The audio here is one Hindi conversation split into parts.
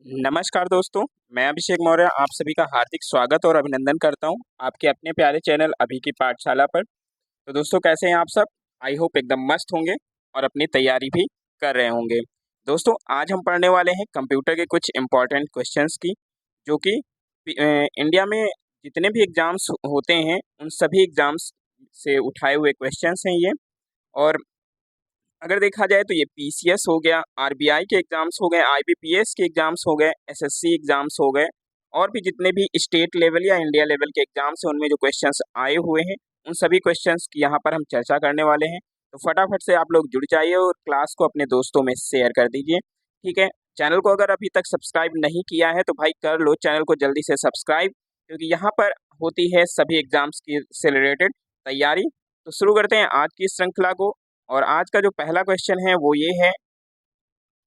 नमस्कार दोस्तों, मैं अभिषेक मौर्य आप सभी का हार्दिक स्वागत और अभिनंदन करता हूं आपके अपने प्यारे चैनल अभी की पाठशाला पर। तो दोस्तों कैसे हैं आप सब? आई होप एकदम मस्त होंगे और अपनी तैयारी भी कर रहे होंगे। दोस्तों आज हम पढ़ने वाले हैं कंप्यूटर के कुछ इम्पोर्टेंट क्वेश्चंस की, जो कि इंडिया में जितने भी एग्जाम्स होते हैं उन सभी एग्जाम्स से उठाए हुए क्वेश्चंस हैं ये। और अगर देखा जाए तो ये पीसीएस हो गया, आरबीआई के एग्जाम्स हो गए, आईबीपीएस के एग्जाम्स हो गए, एसएससी एग्जाम्स हो गए, और भी जितने भी स्टेट लेवल या इंडिया लेवल के एग्जाम्स हैं उनमें जो क्वेश्चंस आए हुए हैं उन सभी क्वेश्चंस की यहाँ पर हम चर्चा करने वाले हैं। तो फटाफट से आप लोग जुड़ जाइए और क्लास को अपने दोस्तों में शेयर कर दीजिए। ठीक है, चैनल को अगर अभी तक सब्सक्राइब नहीं किया है तो भाई कर लो चैनल को जल्दी से सब्सक्राइब, क्योंकि यहाँ पर होती है सभी एग्जाम्स की से रिलेटेड तैयारी। तो शुरू करते हैं आज की इस श्रृंखला को। और आज का जो पहला क्वेश्चन है वो ये है,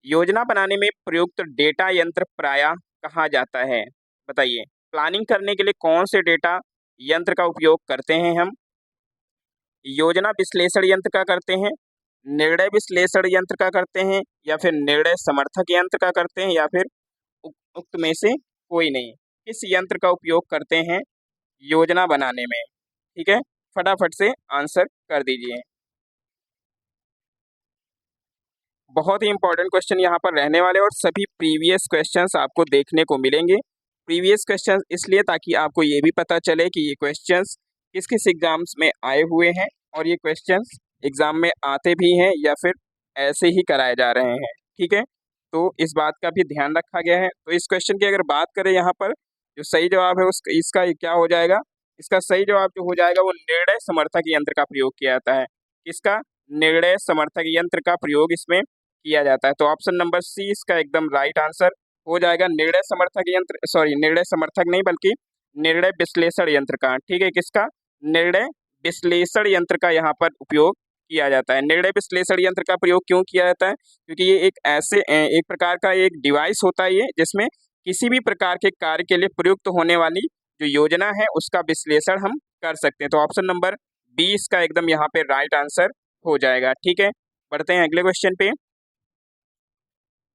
योजना बनाने में प्रयुक्त डेटा यंत्र प्रायः कहा जाता है? बताइए, प्लानिंग करने के लिए कौन से डेटा यंत्र का उपयोग करते हैं हम? योजना विश्लेषण यंत्र का करते हैं, निर्णय विश्लेषण यंत्र का करते हैं, या फिर निर्णय समर्थक यंत्र का करते हैं, या फिर उक्त में से कोई नहीं? किस यंत्र का उपयोग करते हैं योजना बनाने में? ठीक है, फटाफट से आंसर कर दीजिए। बहुत ही इंपॉर्टेंट क्वेश्चन यहाँ पर रहने वाले और सभी प्रीवियस क्वेश्चंस आपको देखने को मिलेंगे। प्रीवियस क्वेश्चंस इसलिए ताकि आपको ये भी पता चले कि ये क्वेश्चंस किस किस एग्जाम्स में आए हुए हैं और ये क्वेश्चंस एग्जाम में आते भी हैं या फिर ऐसे ही कराए जा रहे हैं। ठीक है, तो इस बात का भी ध्यान रखा गया है। तो इस क्वेश्चन की अगर बात करें यहाँ पर, जो सही जवाब है इसका क्या हो जाएगा? इसका सही जवाब जो हो जाएगा वो निर्णय समर्थक यंत्र का प्रयोग किया जाता है। किसका? निर्णय समर्थक यंत्र का प्रयोग इसमें किया जाता है। तो ऑप्शन नंबर सी इसका एकदम राइट आंसर हो जाएगा। निर्णय समर्थक यंत्र, सॉरी निर्णय समर्थक नहीं बल्कि निर्णय विश्लेषण यंत्र का। ठीक है, किसका? निर्णय विश्लेषण यंत्र का यहाँ पर उपयोग किया जाता है। निर्णय विश्लेषण यंत्र का प्रयोग क्यों किया जाता है? क्योंकि ये एक प्रकार का एक डिवाइस होता है ये, जिसमें किसी भी प्रकार के कार्य के लिए प्रयुक्त होने वाली जो योजना है उसका विश्लेषण हम कर सकते हैं। तो ऑप्शन नंबर बी इसका एकदम यहाँ पे राइट आंसर हो जाएगा। ठीक है, बढ़ते हैं अगले क्वेश्चन पे।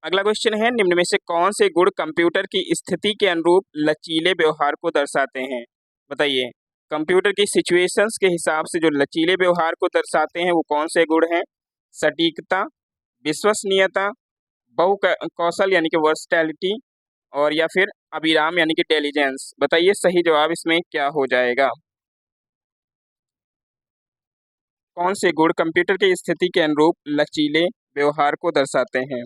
अगला क्वेश्चन है, निम्न में से कौन से गुण कंप्यूटर की स्थिति के अनुरूप लचीले व्यवहार को दर्शाते हैं? बताइए, कंप्यूटर की सिचुएशंस के हिसाब से जो लचीले व्यवहार को दर्शाते हैं वो कौन से गुण हैं? सटीकता, विश्वसनीयता, बहु कौशल यानी कि वर्सटैलिटी, और या फिर अभिराम यानी कि इंटेलिजेंस। बताइए सही जवाब इसमें क्या हो जाएगा? कौन से गुण कंप्यूटर की स्थिति के अनुरूप लचीले व्यवहार को दर्शाते हैं?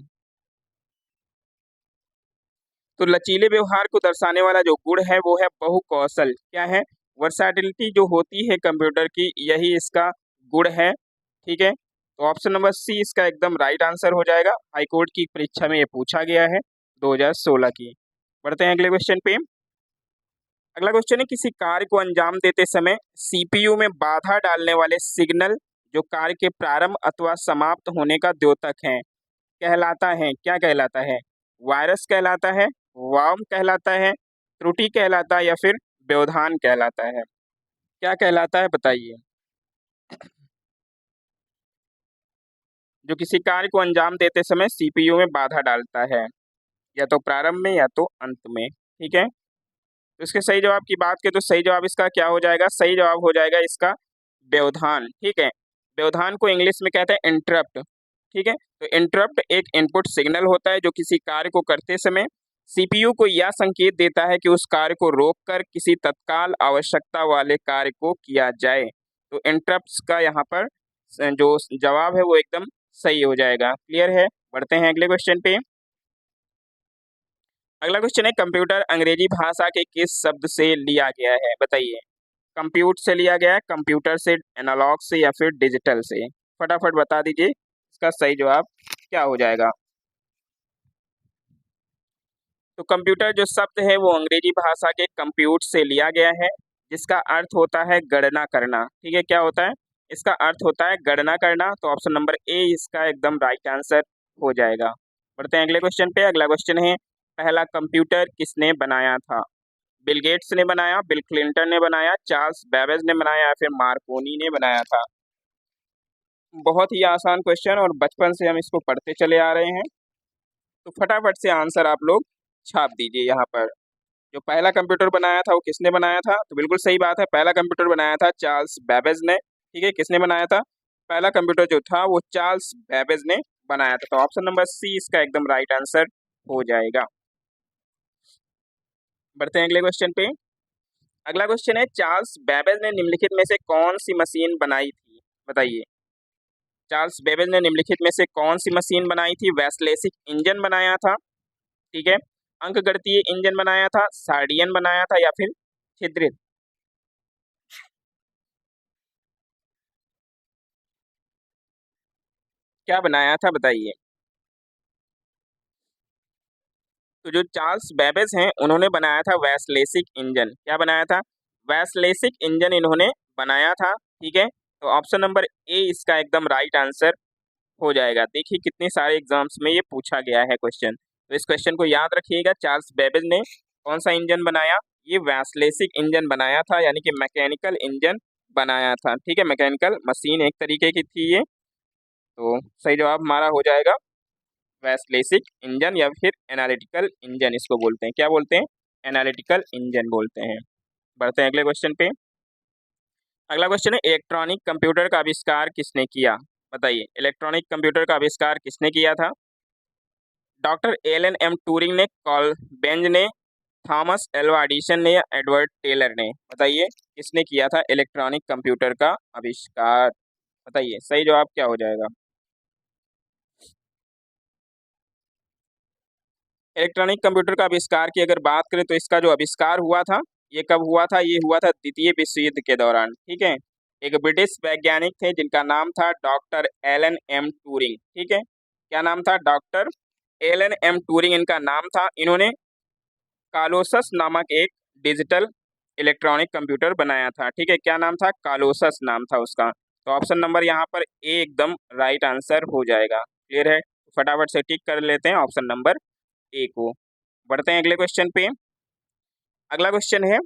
तो लचीले व्यवहार को दर्शाने वाला जो गुण है वो है बहुकौशल। क्या है? वर्सैटिलिटी जो होती है कंप्यूटर की, यही इसका गुण है। ठीक है, तो ऑप्शन नंबर सी इसका एकदम राइट आंसर हो जाएगा। हाईकोर्ट की परीक्षा में ये पूछा गया है 2016 की। बढ़ते हैं अगले क्वेश्चन पे। अगला क्वेश्चन है, किसी कार्य को अंजाम देते समय सीपीयू में बाधा डालने वाले सिग्नल जो कार्य के प्रारंभ अथवा समाप्त होने का द्योतक है कहलाता है? क्या कहलाता है? वायरस कहलाता है, वार्म कहलाता है, त्रुटि कहलाता है, या फिर व्यवधान कहलाता है? क्या कहलाता है बताइए? जो किसी कार्य को अंजाम देते समय सीपीयू में बाधा डालता है, या तो प्रारंभ में या तो अंत में। ठीक है, तो इसके सही जवाब की बात करें तो सही जवाब इसका क्या हो जाएगा? सही जवाब हो जाएगा इसका व्यवधान। ठीक है, व्यवधान को इंग्लिश में कहते हैं इंटरप्ट। ठीक है, तो इंटरप्ट एक इनपुट सिग्नल होता है जो किसी कार्य को करते समय सीपीयू को यह संकेत देता है कि उस कार्य को रोककर किसी तत्काल आवश्यकता वाले कार्य को किया जाए। तो इंटरप्ट्स का यहाँ पर जो जवाब है वो एकदम सही हो जाएगा। क्लियर है? बढ़ते हैं अगले क्वेश्चन पे। अगला क्वेश्चन है, कंप्यूटर अंग्रेजी भाषा के किस शब्द से लिया गया है? बताइए, कंप्यूट से लिया गया है, कंप्यूटर से, एनालॉग से, या फिर डिजिटल से? फटाफट बता दीजिए इसका सही जवाब क्या हो जाएगा? तो कंप्यूटर जो शब्द है वो अंग्रेजी भाषा के कंप्यूट से लिया गया है, जिसका अर्थ होता है गणना करना। ठीक है, क्या होता है? इसका अर्थ होता है गणना करना। तो ऑप्शन नंबर ए इसका एकदम राइट आंसर हो जाएगा। बढ़ते हैं अगले क्वेश्चन पे। अगला क्वेश्चन है, पहला कंप्यूटर किसने बनाया था? बिल गेट्स ने बनाया, बिल क्लिंटन ने बनाया, चार्ल्स बेबेज ने बनाया, या फिर मार्कोनी ने बनाया था? बहुत ही आसान क्वेश्चन और बचपन से हम इसको पढ़ते चले आ रहे हैं। तो फटाफट से आंसर आप लोग छाप दीजिए यहाँ पर। जो पहला कंप्यूटर बनाया था वो किसने बनाया था? तो बिल्कुल सही बात है, पहला कंप्यूटर बनाया था चार्ल्स बेबेज ने। ठीक है, किसने बनाया था? पहला कंप्यूटर जो था वो चार्ल्स बेबेज ने बनाया था। तो ऑप्शन नंबर सी इसका एकदम राइट आंसर हो जाएगा। बढ़ते हैं अगले क्वेश्चन पे। अगला क्वेश्चन है, चार्ल्स बेबेज ने निम्नलिखित में से कौन सी मशीन बनाई थी? बताइए। चार्ल्स बेबेज ने निम्नलिखित में से कौन सी मशीन बनाई थी? वैसलेसिक इंजन बनाया था, ठीक है, अंकगणितीय इंजन बनाया था, सार्डियन बनाया था, या फिर छिद्रित? क्या बनाया था बताइए। तो जो चार्ल्स बेबेज हैं उन्होंने बनाया था वैसलेसिक इंजन। क्या बनाया था? वैसलेसिक इंजन इन्होंने बनाया था। ठीक है, तो ऑप्शन नंबर ए इसका एकदम राइट आंसर हो जाएगा। देखिए कितने सारे एग्जाम्स में ये पूछा गया है क्वेश्चन, तो इस क्वेश्चन को याद रखिएगा। चार्ल्स बेबेज ने कौन सा इंजन बनाया? ये वैसलेसिक इंजन बनाया था, यानी कि मैकेनिकल इंजन बनाया था। ठीक है, मैकेनिकल मशीन एक तरीके की थी ये। तो सही जवाब हमारा हो जाएगा वैसलेसिक इंजन, या फिर एनालिटिकल इंजन इसको बोलते हैं। क्या बोलते हैं? एनालिटिकल इंजन बोलते हैं। बढ़ते हैं अगले क्वेश्चन पे। अगला क्वेश्चन है, इलेक्ट्रॉनिक कंप्यूटर का आविष्कार किसने किया? बताइए, इलेक्ट्रॉनिक कंप्यूटर का आविष्कार किसने किया था? डॉक्टर एलन एम टूरिंग ने, कॉल बेंज ने, थॉमस एल्वा एडिसन ने, या एडवर्ड टेलर ने? बताइए किसने किया था इलेक्ट्रॉनिक कंप्यूटर का आविष्कार? बताइए सही जवाब क्या हो जाएगा। इलेक्ट्रॉनिक कंप्यूटर का आविष्कार की अगर बात करें तो इसका जो आविष्कार हुआ था ये कब हुआ था? ये हुआ था द्वितीय विश्व युद्ध के दौरान। ठीक है, एक ब्रिटिश वैज्ञानिक थे जिनका नाम था डॉक्टर एलन एम टूरिंग। ठीक है, क्या नाम था? डॉक्टर एलन एम टूरिंग इनका नाम था। इन्होंने कालोसस नामक एक डिजिटल इलेक्ट्रॉनिक कंप्यूटर बनाया था। ठीक है, क्या नाम था? कालोसस नाम था उसका। तो ऑप्शन नंबर यहाँ पर ए एकदम राइट आंसर हो जाएगा। क्लियर है? फटाफट से टिक कर लेते हैं ऑप्शन नंबर ए को। बढ़ते हैं अगले क्वेश्चन पे। अगला क्वेश्चन है,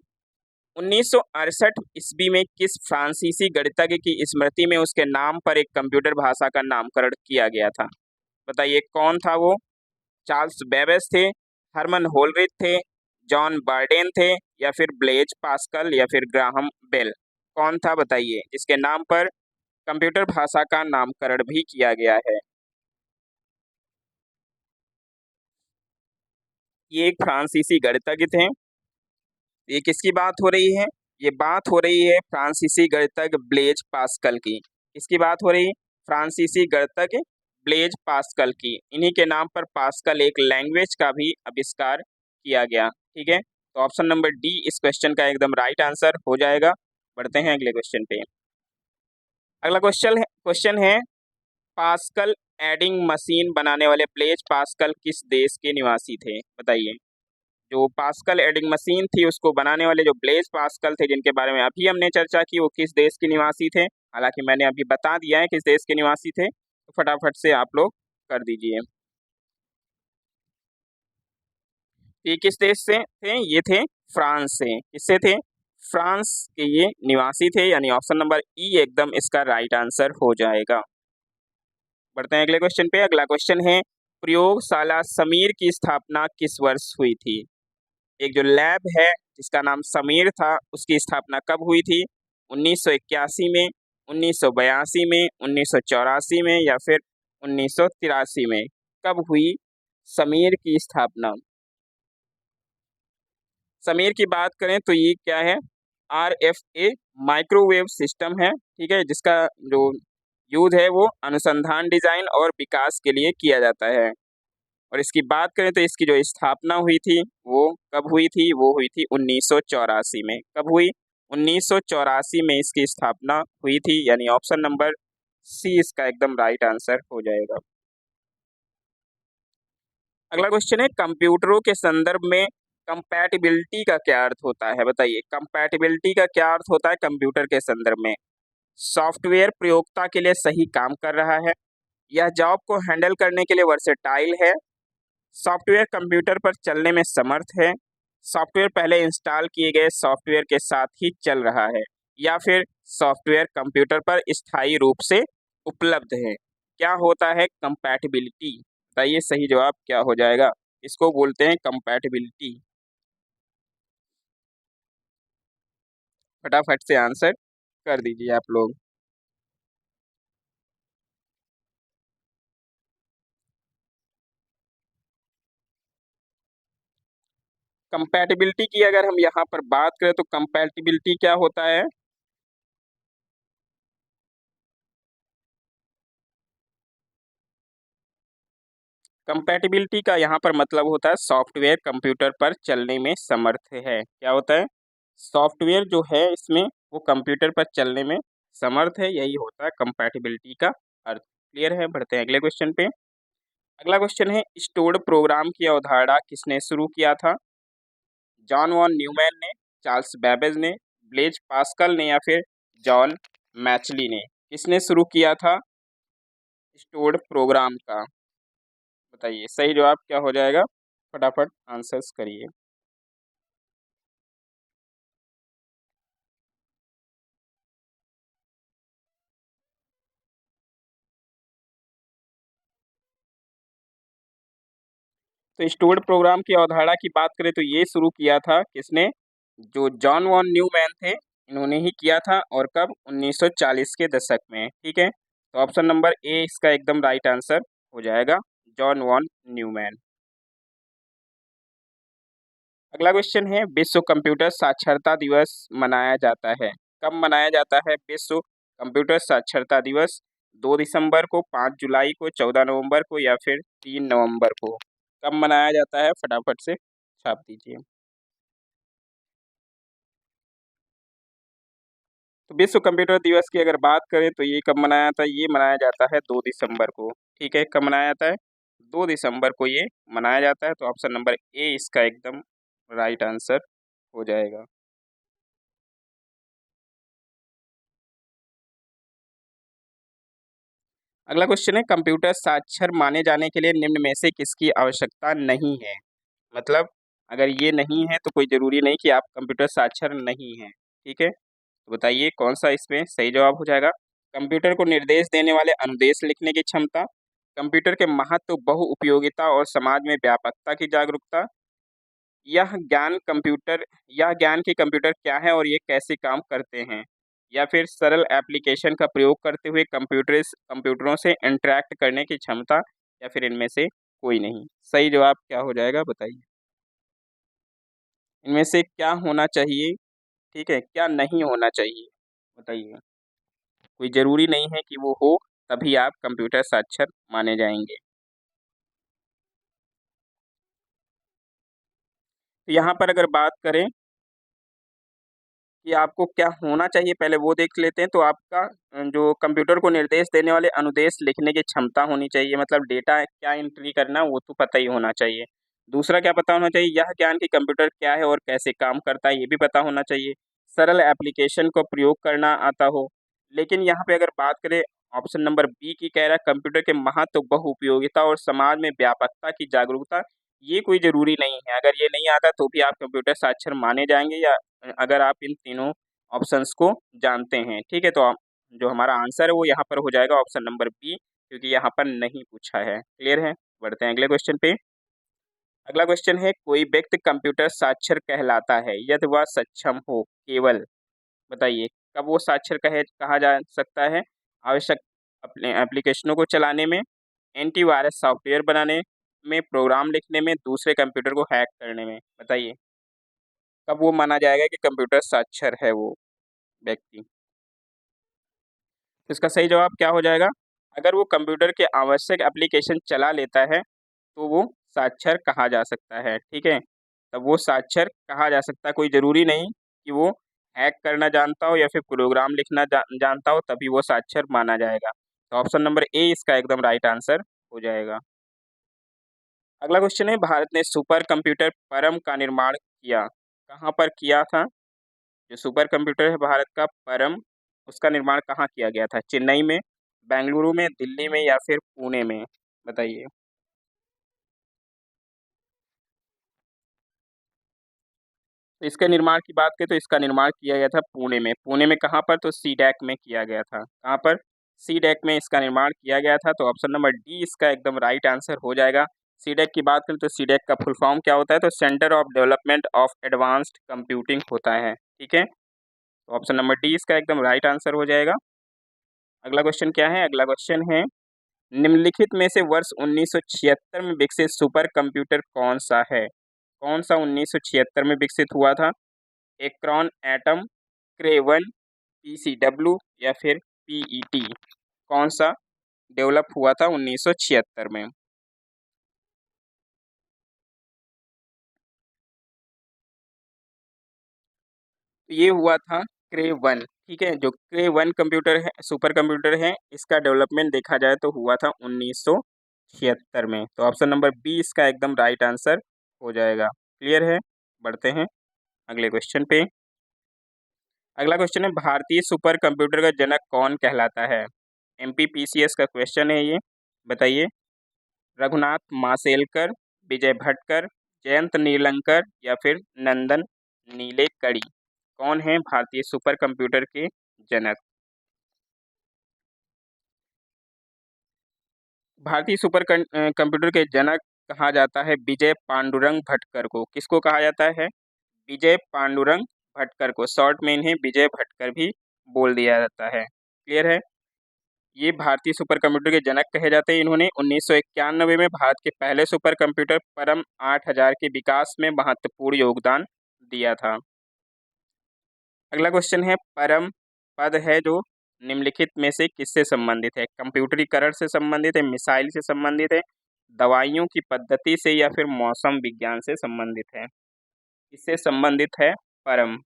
1968 ईस्वी में किस फ्रांसीसी गणितज्ञ की स्मृति में उसके नाम पर एक कंप्यूटर भाषा का नामकरण किया गया था? बताइए कौन था वो? चार्ल्स बेबेज थे, हरमन होलरिच थे, जॉन बार्डेन थे, या फिर ब्लेज पास्कल, या फिर ग्राहम बेल? कौन था बताइए जिसके नाम पर कंप्यूटर भाषा का नामकरण भी किया गया है? ये एक फ्रांसीसी गणितज्ञ थे। ये किसकी बात हो रही है? ये बात हो रही है फ्रांसीसी गणितज्ञ ब्लेज पास्कल की। किसकी बात हो रही है? फ्रांसीसी गणितज्ञ ब्लेज पास्कल की। इन्हीं के नाम पर पास्कल एक लैंग्वेज का भी आविष्कार किया गया। ठीक है, तो ऑप्शन नंबर डी इस क्वेश्चन का एकदम राइट आंसर हो जाएगा। बढ़ते हैं अगले क्वेश्चन पे। अगला क्वेश्चन है पास्कल एडिंग मशीन बनाने वाले ब्लेज पास्कल किस देश के निवासी थे? बताइए। जो पास्कल एडिंग मशीन थी उसको बनाने वाले जो ब्लेज पास्कल थे जिनके बारे में अभी हमने चर्चा की, वो किस देश के निवासी थे? हालांकि मैंने अभी बता दिया है किस देश के निवासी थे, तो फटाफट से आप लोग कर दीजिए। ये किस देश से थे? ये थे फ्रांस से। किससे थे? फ्रांस के ये निवासी थे, यानी ऑप्शन नंबर ई एकदम इसका राइट आंसर हो जाएगा। बढ़ते हैं अगले क्वेश्चन पे। अगला क्वेश्चन है, प्रयोगशाला समीर की स्थापना किस वर्ष हुई थी? एक जो लैब है जिसका नाम समीर था उसकी स्थापना कब हुई थी? 1981 में, 1982 में, 1984 में, या फिर 1983 में? कब हुई समीर की स्थापना? समीर की बात करें तो ये क्या है? RFA माइक्रोवेव सिस्टम है। ठीक है, जिसका जो यूज है वो अनुसंधान, डिजाइन और विकास के लिए किया जाता है। और इसकी बात करें तो इसकी जो स्थापना हुई थी वो कब हुई थी? वो हुई थी 1984 में। कब हुई? 1984 में इसकी स्थापना हुई थी, यानी ऑप्शन नंबर सी इसका एकदम राइट आंसर हो जाएगा। अगला क्वेश्चन है, कंप्यूटरों के संदर्भ में कंपैटिबिलिटी का क्या अर्थ होता है? बताइए, कंपैटिबिलिटी का क्या अर्थ होता है कंप्यूटर के संदर्भ में? सॉफ्टवेयर प्रयोक्ता के लिए सही काम कर रहा है, यह जॉब को हैंडल करने के लिए वर्सेटाइल है, सॉफ्टवेयर कंप्यूटर पर चलने में समर्थ है, सॉफ्टवेयर पहले इंस्टॉल किए गए सॉफ्टवेयर के साथ ही चल रहा है, या फिर सॉफ्टवेयर कंप्यूटर पर स्थायी रूप से उपलब्ध है? क्या होता है कंपैटिबिलिटी? बताइए सही जवाब क्या हो जाएगा। इसको बोलते हैं कंपैटिबिलिटी। फटाफट से आंसर कर दीजिए आप लोग। कंपैटिबिलिटी की अगर हम यहाँ पर बात करें तो कंपैटिबिलिटी क्या होता है? कंपैटिबिलिटी का यहाँ पर मतलब होता है सॉफ्टवेयर कंप्यूटर पर चलने में समर्थ है। क्या होता है? सॉफ्टवेयर जो है इसमें वो कंप्यूटर पर चलने में समर्थ है, यही होता है कंपैटिबिलिटी का अर्थ। क्लियर है? बढ़ते हैं अगले क्वेश्चन पे। अगला क्वेश्चन है स्टोर्ड प्रोग्राम की अवधारणा किसने शुरू किया था? जॉन वॉन न्यूमैन ने, चार्ल्स बैबेज ने, ब्लेज पास्कल ने या फिर जॉन मैचली ने? किसने शुरू किया था स्टोर्ड प्रोग्राम का? बताइए सही जवाब क्या हो जाएगा? फटाफट आंसर्स करिए। तो स्टोर्ड प्रोग्राम की अवधारणा की बात करें तो ये शुरू किया था किसने? जो जॉन वॉन न्यूमैन थे, इन्होंने ही किया था। और कब? 1940 के दशक में। ठीक है, तो ऑप्शन नंबर ए इसका एकदम राइट आंसर हो जाएगा, जॉन वॉन न्यूमैन। अगला क्वेश्चन है विश्व कंप्यूटर साक्षरता दिवस मनाया जाता है, कब मनाया जाता है विश्व कंप्यूटर साक्षरता दिवस? 2 दिसंबर को, 5 जुलाई को, 14 नवंबर को या फिर 3 नवंबर को? कब मनाया जाता है? फटाफट से छाप दीजिए। तो विश्व कंप्यूटर दिवस की अगर बात करें तो ये कब मनाया जाता है? ये मनाया जाता है 2 दिसंबर को। ठीक है, कब मनाया जाता है? 2 दिसंबर को ये मनाया जाता है। तो ऑप्शन नंबर ए इसका एकदम राइट आंसर हो जाएगा। अगला क्वेश्चन है कंप्यूटर साक्षर माने जाने के लिए निम्न में से किसकी आवश्यकता नहीं है? मतलब अगर ये नहीं है तो कोई जरूरी नहीं कि आप कंप्यूटर साक्षर नहीं हैं। ठीक है, तो बताइए कौन सा इसमें सही जवाब हो जाएगा? कंप्यूटर को निर्देश देने वाले अनुदेश लिखने की क्षमता, कंप्यूटर के महत्व, बहुउपयोगिता और समाज में व्यापकता की जागरूकता, यह ज्ञान कि कंप्यूटर क्या है और ये कैसे काम करते हैं, या फिर सरल एप्लीकेशन का प्रयोग करते हुए कंप्यूटरों से इंटरैक्ट करने की क्षमता, या फिर इनमें से कोई नहीं। सही जवाब क्या हो जाएगा बताइए? इनमें से क्या होना चाहिए? ठीक है, क्या नहीं होना चाहिए बताइए? कोई ज़रूरी नहीं है कि वो हो, तभी आप कंप्यूटर साक्षर माने जाएँगे। तो यहाँ पर अगर बात करें कि आपको क्या होना चाहिए, पहले वो देख लेते हैं। तो आपका जो कंप्यूटर को निर्देश देने वाले अनुदेश लिखने की क्षमता होनी चाहिए, मतलब डेटा क्या एंट्री करना वो तो पता ही होना चाहिए। दूसरा क्या पता होना चाहिए? यह ज्ञान कि कंप्यूटर क्या है और कैसे काम करता है, ये भी पता होना चाहिए। सरल एप्लीकेशन को प्रयोग करना आता हो। लेकिन यहाँ पे अगर बात करें ऑप्शन नंबर बी की, कह रहा है कंप्यूटर के महत्व, बहुउपयोगिता और समाज में व्यापकता की जागरूकता, ये कोई ज़रूरी नहीं है। अगर ये नहीं आता तो भी आप कंप्यूटर साक्षर माने जाएँगे, या अगर आप इन तीनों ऑप्शंस को जानते हैं। ठीक है, तो आप जो हमारा आंसर है वो यहाँ पर हो जाएगा ऑप्शन नंबर बी, क्योंकि यहाँ पर नहीं पूछा है। क्लियर है? बढ़ते हैं अगले क्वेश्चन पे। अगला क्वेश्चन है कोई व्यक्ति कंप्यूटर साक्षर कहलाता है यदि वह सक्षम हो केवल, बताइए कब वो साक्षर कहा जा सकता है? आवश्यक अपने एप्लीकेशनों को चलाने में, एंटीवायरस सॉफ्टवेयर बनाने में, प्रोग्राम लिखने में, दूसरे कंप्यूटर को हैक करने में? बताइए कब वो माना जाएगा कि कंप्यूटर साक्षर है वो व्यक्ति? तो इसका सही जवाब क्या हो जाएगा? अगर वो कंप्यूटर के आवश्यक एप्लीकेशन चला लेता है तो वो साक्षर कहा जा सकता है। ठीक है, तब वो साक्षर कहा जा सकता है। कोई ज़रूरी नहीं कि वो हैक करना जानता हो या फिर प्रोग्राम लिखना जानता हो तभी वो साक्षर माना जाएगा। तो ऑप्शन नंबर ए इसका एकदम राइट आंसर हो जाएगा। अगला क्वेश्चन है भारत ने सुपर कंप्यूटर परम का निर्माण किया, कहाँ पर किया था? जो सुपर कंप्यूटर है भारत का परम, उसका निर्माण कहाँ किया गया था? चेन्नई में, बेंगलुरु में, दिल्ली में या फिर पुणे में? बताइए। तो इसके निर्माण की बात करें तो इसका निर्माण किया गया था पुणे में। पुणे में कहाँ पर? तो सीडैक में किया गया था। कहाँ पर? सीडैक में इसका निर्माण किया गया था। तो ऑप्शन नंबर डी इसका एकदम राइट आंसर हो जाएगा। सीडेक की बात करें तो सीडेक का फुल फॉर्म क्या होता है, तो centre of development of advanced computing होता है। ठीक है, तो ऑप्शन नंबर डी इसका एकदम राइट आंसर हो जाएगा। अगला क्वेश्चन क्या है, अगला क्वेश्चन है निम्नलिखित में से वर्ष 1976 में विकसित सुपर कंप्यूटर कौन सा है? कौन सा 1976 में विकसित हुआ था? एक्रोन, एटम, क्रेवन, पीसीडब्ल्यू या फिर पीईटी? कौन सा डेवलप हुआ था 1976 में? तो ये हुआ था क्रे 1। ठीक है, जो क्रे 1 कंप्यूटर है, सुपर कंप्यूटर है, इसका डेवलपमेंट देखा जाए तो हुआ था 1976 में। तो ऑप्शन नंबर बी इसका एकदम राइट आंसर हो जाएगा। क्लियर है, बढ़ते हैं अगले क्वेश्चन पे। अगला क्वेश्चन है भारतीय सुपर कंप्यूटर का जनक कौन कहलाता है? एमपीपीसीएस का क्वेश्चन है ये, बताइए। रघुनाथ माशेलकर, विजय भटकर, जयंत नीलंकर या फिर नंदन नीलेकणी? कौन है भारतीय सुपर कंप्यूटर के जनक? भारतीय सुपर कंप्यूटर के जनक कहा जाता है विजय पांडुरंग भटकर को। किसको कहा जाता है? विजय पांडुरंग भटकर को। शॉर्ट में इन्हें विजय भटकर भी बोल दिया जाता है। क्लियर है, ये भारतीय सुपर कंप्यूटर के जनक कहे जाते हैं। इन्होंने 1991 में भारत के पहले सुपर कंप्यूटर परम 8000 के विकास में महत्वपूर्ण योगदान दिया था। अगला क्वेश्चन है परम पद है जो निम्नलिखित में से किससे संबंधित है? कंप्यूटरीकरण से संबंधित है, मिसाइल से संबंधित है, दवाइयों की पद्धति से या फिर मौसम विज्ञान से संबंधित है? इससे संबंधित है परम।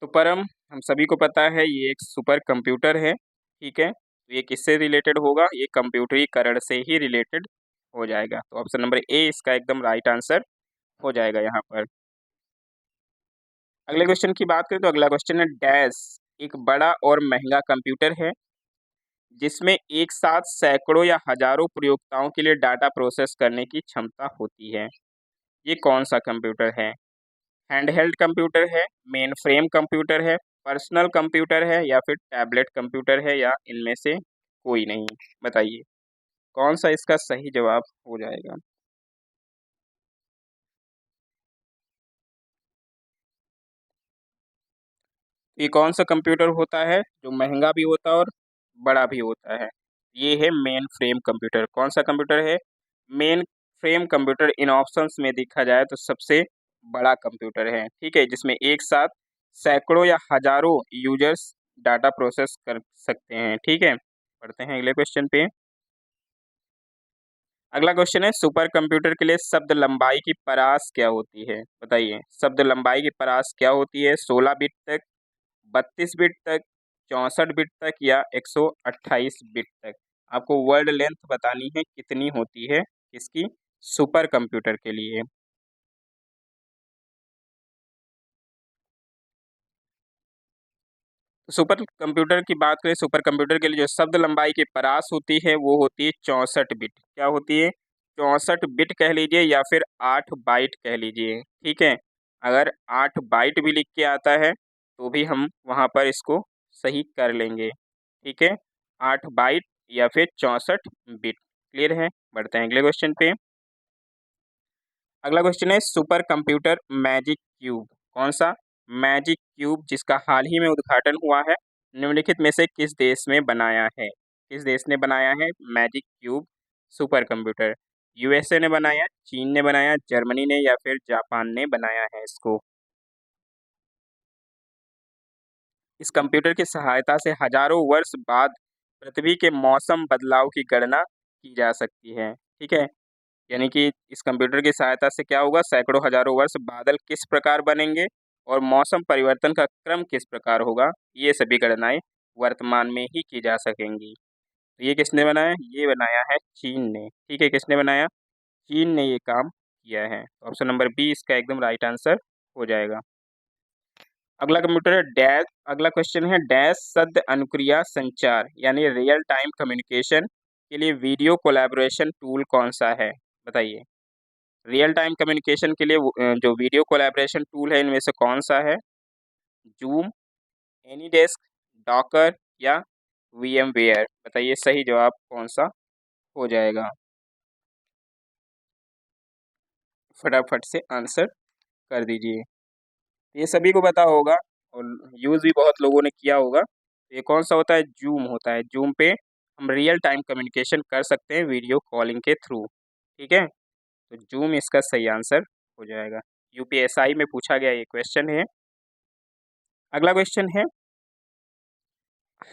तो परम हम सभी को पता है ये एक सुपर कंप्यूटर है। ठीक है, तो ये किससे रिलेटेड होगा? ये कंप्यूटरीकरण से ही रिलेटेड हो जाएगा। तो ऑप्शन नंबर ए इसका एकदम राइट आंसर हो जाएगा यहाँ पर। अगले क्वेश्चन की बात करें तो अगला क्वेश्चन है डैश एक बड़ा और महंगा कंप्यूटर है जिसमें एक साथ सैकड़ों या हजारों प्रयोक्ताओं के लिए डाटा प्रोसेस करने की क्षमता होती है। ये कौन सा कंप्यूटर है? हैंडहेल्ड कंप्यूटर है, मेन फ्रेम कंप्यूटर है, पर्सनल कंप्यूटर है या फिर टैबलेट कंप्यूटर है या इनमें से कोई नहीं? बताइए कौन सा इसका सही जवाब हो जाएगा। ये कौन सा कंप्यूटर होता है जो महंगा भी होता है और बड़ा भी होता है? ये है मेन फ्रेम कंप्यूटर। कौन सा कंप्यूटर है? मेन फ्रेम कंप्यूटर इन ऑप्शंस में देखा जाए तो सबसे बड़ा कंप्यूटर है। ठीक है, जिसमें एक साथ सैकड़ों या हजारों यूजर्स डाटा प्रोसेस कर सकते हैं। ठीक है, पढ़ते हैं अगले क्वेश्चन पे। अगला क्वेश्चन है सुपर कंप्यूटर के लिए शब्द लंबाई की परास क्या होती है? बताइए शब्द लंबाई की परास क्या होती है? 16 बिट तक, 32 बिट तक, 64 बिट तक या 128 बिट तक? आपको वर्ड लेंथ बतानी है कितनी होती है इसकी सुपर कंप्यूटर के लिए। सुपर कंप्यूटर की बात करें, सुपर कंप्यूटर के लिए जो शब्द लंबाई की परास होती है वो होती है 64 बिट। क्या होती है? 64 बिट कह लीजिए या फिर 8 बाइट कह लीजिए। ठीक है, अगर 8 बाइट भी लिख के आता है तो भी हम वहाँ पर इसको सही कर लेंगे। ठीक है, 8 बाइट या फिर 64 बिट। क्लियर है, बढ़ते हैं अगले क्वेश्चन पे। अगला क्वेश्चन है सुपर कंप्यूटर मैजिक क्यूब। कौन सा? मैजिक क्यूब जिसका हाल ही में उद्घाटन हुआ है निम्नलिखित में से किस देश में बनाया है? किस देश ने बनाया है magic cube super computer? USA ने बनाया, चीन ने बनाया, जर्मनी ने या फिर जापान ने बनाया है इसको? इस कंप्यूटर की सहायता से हजारों वर्ष बाद पृथ्वी के मौसम बदलाव की गणना की जा सकती है। ठीक है, यानी कि इस कंप्यूटर की सहायता से क्या होगा, सैकड़ों हजारों वर्ष बादल किस प्रकार बनेंगे और मौसम परिवर्तन का क्रम किस प्रकार होगा, ये सभी गणनाएं वर्तमान में ही की जा सकेंगी। तो ये किसने बनाया? ये बनाया है चीन ने। ठीक है, किसने बनाया? चीन ने ये काम किया है। तो ऑप्शन नंबर बी इसका एकदम राइट आंसर हो जाएगा। अगला कंप्यूटर है डैश। अगला क्वेश्चन है डैश शब्द अनुक्रिया संचार यानी रियल टाइम कम्युनिकेशन के लिए वीडियो कोलैबोरेशन टूल कौन सा है? बताइए रियल टाइम कम्युनिकेशन के लिए जो वीडियो कोलैबोरेशन टूल है इनमें से कौन सा है? जूम, एनीडेस्क, डॉकर या वीएमवेयर? बताइए सही जवाब कौन सा हो जाएगा। फटाफट से आंसर कर दीजिए। ये सभी को पता होगा और यूज़ भी बहुत लोगों ने किया होगा। ये कौन सा होता है? जूम होता है। जूम पे हम रियल टाइम कम्युनिकेशन कर सकते हैं वीडियो कॉलिंग के थ्रू। ठीक है, तो जूम इसका सही आंसर हो जाएगा। यूपीएसआई में पूछा गया ये क्वेश्चन है। अगला क्वेश्चन है,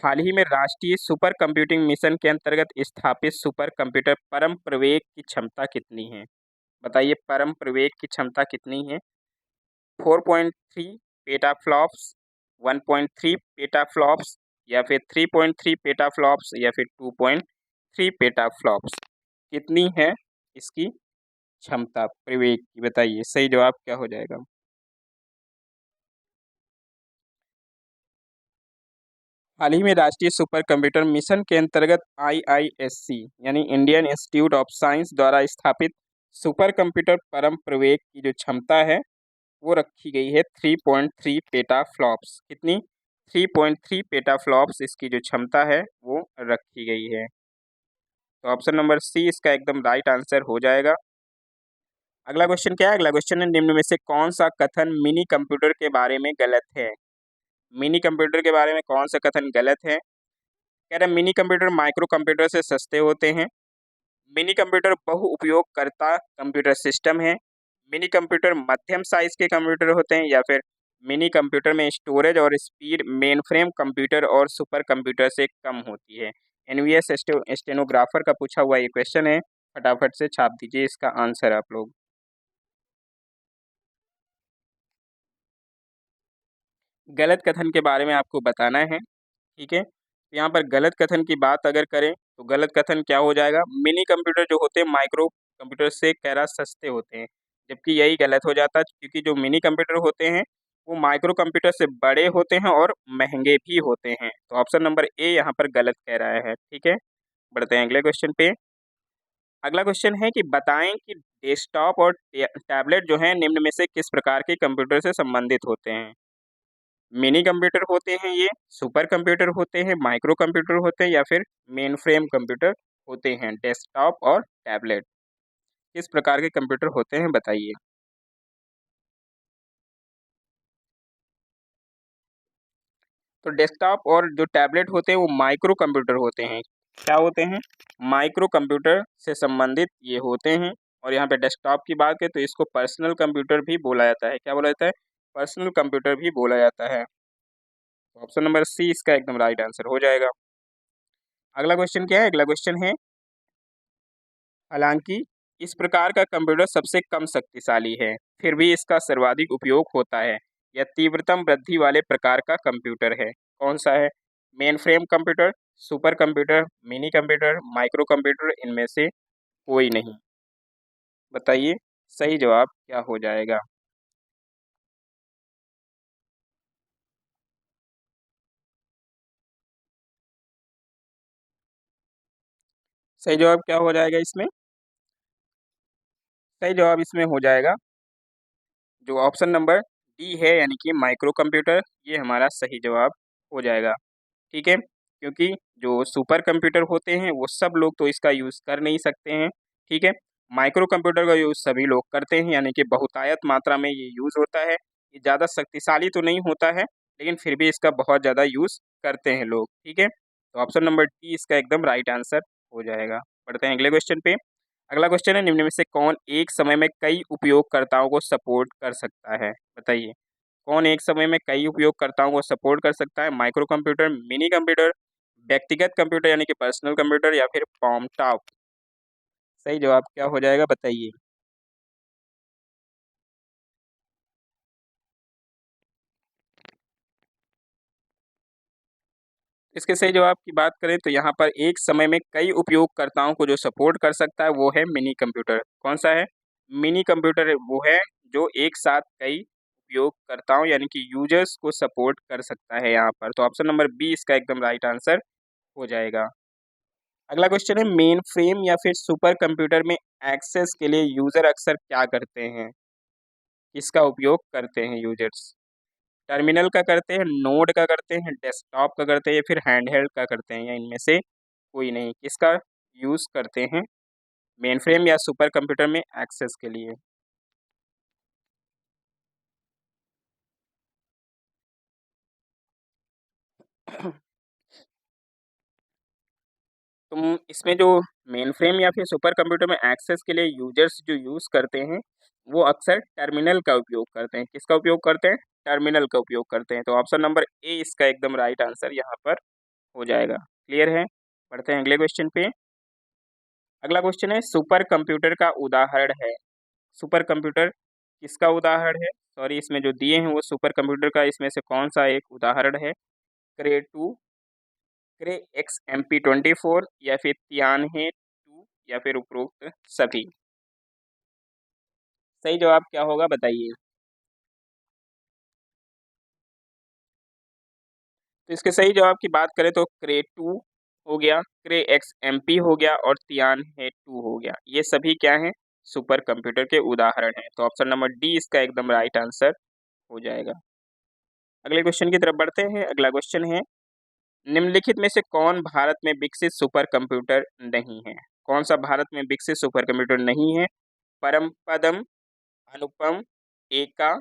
हाल ही में राष्ट्रीय सुपर कंप्यूटिंग मिशन के अंतर्गत स्थापित सुपर कंप्यूटर परम प्रवेग की क्षमता कितनी है? बताइए, परम प्रवेग की क्षमता कितनी है? 4.3 पेटाफ्लॉप्स, 1.3 पेटाफ्लॉप्स, या फिर 3.3 पेटाफ्लॉप्स, या फिर 2.3 पेटाफ्लॉप्स। कितनी है इसकी क्षमता प्रवेग की? बताइए, सही जवाब क्या हो जाएगा? हाल ही में राष्ट्रीय सुपर कंप्यूटर मिशन के अंतर्गत आईआईएससी यानी इंडियन इंस्टीट्यूट ऑफ साइंस द्वारा स्थापित सुपर कंप्यूटर परम प्रवेग की जो क्षमता है वो रखी गई है 3.3 पेटाफ्लॉप्स। कितनी? 3.3 पेटाफ्लॉप्स इसकी जो क्षमता है वो रखी गई है। तो ऑप्शन नंबर सी इसका एकदम राइट आंसर हो जाएगा। अगला क्वेश्चन क्या है? अगला क्वेश्चन है, निम्न में से कौन सा कथन मिनी कंप्यूटर के बारे में गलत है? मिनी कंप्यूटर के बारे में कौन सा कथन गलत है? कह रहे हैं मिनी कंप्यूटर माइक्रो कंप्यूटर से सस्ते होते हैं। मिनी कंप्यूटर बहु उपयोगकर्ता कंप्यूटर सिस्टम है। मिनी कंप्यूटर मध्यम साइज के कंप्यूटर होते हैं, या फिर मिनी कंप्यूटर में स्टोरेज और स्पीड मेनफ्रेम कंप्यूटर और सुपर कंप्यूटर से कम होती है। एनवीएस स्टेनोग्राफर का पूछा हुआ ये क्वेश्चन है, फटाफट से छाप दीजिए इसका आंसर आप लोग। गलत कथन के बारे में आपको बताना है। ठीक है, तो यहाँ पर गलत कथन की बात अगर करें तो गलत कथन क्या हो जाएगा? मिनी कंप्यूटर जो होते हैं माइक्रो कंप्यूटर से कह रहा सस्ते होते हैं, जबकि यही गलत हो जाता है, क्योंकि जो मिनी कंप्यूटर होते हैं वो माइक्रो कंप्यूटर से बड़े होते हैं और महंगे भी होते हैं। तो ऑप्शन नंबर ए यहाँ पर गलत कह रहा है। ठीक है, बढ़ते हैं अगले क्वेश्चन पे। अगला क्वेश्चन है कि बताएं कि डेस्कटॉप और टैबलेट जो है निम्न में से किस प्रकार के कंप्यूटर से संबंधित होते हैं? मिनी कंप्यूटर होते हैं ये, सुपर कंप्यूटर होते हैं, माइक्रो कंप्यूटर होते हैं, या फिर मेन फ्रेम कंप्यूटर होते हैं? डेस्कटॉप और टैबलेट किस प्रकार के कंप्यूटर होते हैं बताइए। तो डेस्कटॉप और जो टैबलेट होते हैं वो माइक्रो कंप्यूटर होते हैं। क्या होते हैं? माइक्रो कंप्यूटर से संबंधित ये होते हैं। और यहाँ पे डेस्कटॉप की बात करें तो इसको पर्सनल कंप्यूटर भी बोला जाता है। क्या बोला जाता है? पर्सनल कंप्यूटर भी बोला जाता है। ऑप्शन नंबर सी इसका एकदम राइट आंसर हो जाएगा। अगला क्वेश्चन क्या है? अगला क्वेश्चन है, हालांकि इस प्रकार का कंप्यूटर सबसे कम शक्तिशाली है, फिर भी इसका सर्वाधिक उपयोग होता है। यह तीव्रतम वृद्धि वाले प्रकार का कंप्यूटर है। कौन सा है? Main frame computer, super computer, mini computer, micro computer, इनमें से कोई नहीं। बताइए, सही जवाब क्या हो जाएगा? सही जवाब क्या हो जाएगा इसमें? सही जवाब इसमें हो जाएगा जो ऑप्शन नंबर डी है, यानी कि माइक्रो कंप्यूटर, ये हमारा सही जवाब हो जाएगा। ठीक है, क्योंकि जो सुपर कंप्यूटर होते हैं वो सब लोग तो इसका यूज़ कर नहीं सकते हैं। ठीक है, माइक्रो कंप्यूटर का यूज़ सभी लोग करते हैं, यानी कि बहुतायत मात्रा में ये यूज़ होता है। ये ज़्यादा शक्तिशाली तो नहीं होता है, लेकिन फिर भी इसका बहुत ज़्यादा यूज़ करते हैं लोग। ठीक है, तो ऑप्शन नंबर डी इसका एकदम राइट आंसर हो जाएगा। बढ़ते हैं अगले क्वेश्चन पे। अगला क्वेश्चन है, निम्न में से कौन एक समय में कई उपयोगकर्ताओं को सपोर्ट कर सकता है? बताइए, कौन एक समय में कई उपयोगकर्ताओं को सपोर्ट कर सकता है? माइक्रो कंप्यूटर, मिनी कंप्यूटर, व्यक्तिगत कंप्यूटर यानी कि पर्सनल कंप्यूटर, या फिर palm टॉप? सही जवाब क्या हो जाएगा बताइए? इसके सही जवाब की बात करें तो यहाँ पर एक समय में कई उपयोगकर्ताओं को जो सपोर्ट कर सकता है वो है मिनी कंप्यूटर। कौन सा है? मिनी कंप्यूटर वो है जो एक साथ कई उपयोगकर्ताओं यानी कि यूजर्स को सपोर्ट कर सकता है यहाँ पर। तो ऑप्शन नंबर बी इसका एकदम राइट आंसर हो जाएगा। अगला क्वेश्चन है, मेन फ्रेम या फिर सुपर कंप्यूटर में एक्सेस के लिए यूजर अक्सर क्या करते हैं? किसका उपयोग करते हैं यूजर्स? टर्मिनल का करते हैं, नोड का करते हैं, डेस्कटॉप का करते हैं, या फिर हैंडहेल्ड का करते हैं, या इनमें से कोई नहीं? किसका यूज़ करते हैं मेन फ्रेम या सुपर कंप्यूटर में एक्सेस के लिए? तुम इसमें जो मेन फ्रेम या फिर सुपर कंप्यूटर में एक्सेस के लिए यूजर्स जो यूज़ करते हैं, वो अक्सर टर्मिनल का उपयोग करते हैं। किसका उपयोग करते हैं? टर्मिनल का उपयोग करते हैं। तो ऑप्शन नंबर ए इसका एकदम राइट आंसर यहाँ पर हो जाएगा। क्लियर है? बढ़ते हैं अगले क्वेश्चन पे। अगला क्वेश्चन है सुपर कंप्यूटर का उदाहरण है। सुपर कंप्यूटर किसका उदाहरण है? सॉरी, इसमें जो दिए हैं वो सुपर कंप्यूटर का इसमें से कौन सा एक उदाहरण है? क्रे 2, क्रे XMP24 या फिर तियानहे 2 या फिर उपरोक्त सभी। सही जवाब क्या होगा बताइए। तो इसके सही जवाब की बात करें तो क्रे 2 हो गया, क्रे XMP हो गया और तियानहे 2 हो गया। ये सभी क्या हैं? सुपर कंप्यूटर के उदाहरण हैं। तो ऑप्शन नंबर डी इसका एकदम राइट आंसर हो जाएगा। अगले क्वेश्चन की तरफ बढ़ते हैं। अगला क्वेश्चन है निम्नलिखित में से कौन भारत में विकसित सुपर कंप्यूटर नहीं है? कौन सा भारत में विकसित सुपर कंप्यूटर नहीं है? परमपदम, अनुपम, एका,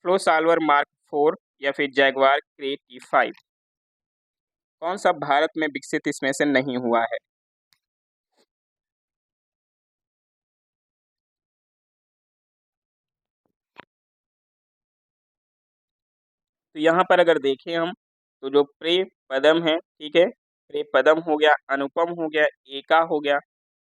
फ्लो सॉल्वर मार्क 4 या फिर जैगवार क्रिएटिव 5। कौन सा भारत में विकसित इसमें से नहीं हुआ है? तो यहाँ पर अगर देखें हम तो जो प्रे पदम है, ठीक है, प्रे पदम हो गया, अनुपम हो गया, एका हो गया,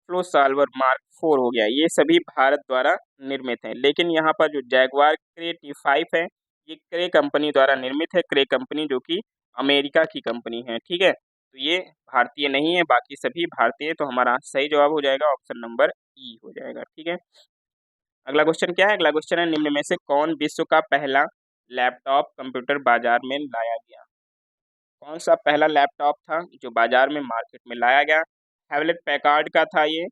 फ्लो सॉल्वर मार्क 4 हो गया, ये सभी भारत द्वारा निर्मित हैं। लेकिन यहाँ पर जो जैगवार क्रिएटिव 5 है, ये क्रे कंपनी द्वारा निर्मित है। क्रे कंपनी जो कि अमेरिका की कंपनी है, ठीक है। तो ये भारतीय नहीं है, बाकी सभी भारतीय। तो हमारा सही जवाब हो जाएगा ऑप्शन नंबर ई हो जाएगा, ठीक है। अगला क्वेश्चन क्या है? अगला क्वेश्चन है निम्न में से कौन विश्व का पहला लैपटॉप कंप्यूटर बाजार में लाया गया? कौन सा पहला लैपटॉप था जो बाजार में मार्केट में लाया गया? हैवलेट पैकार्ड का था ये,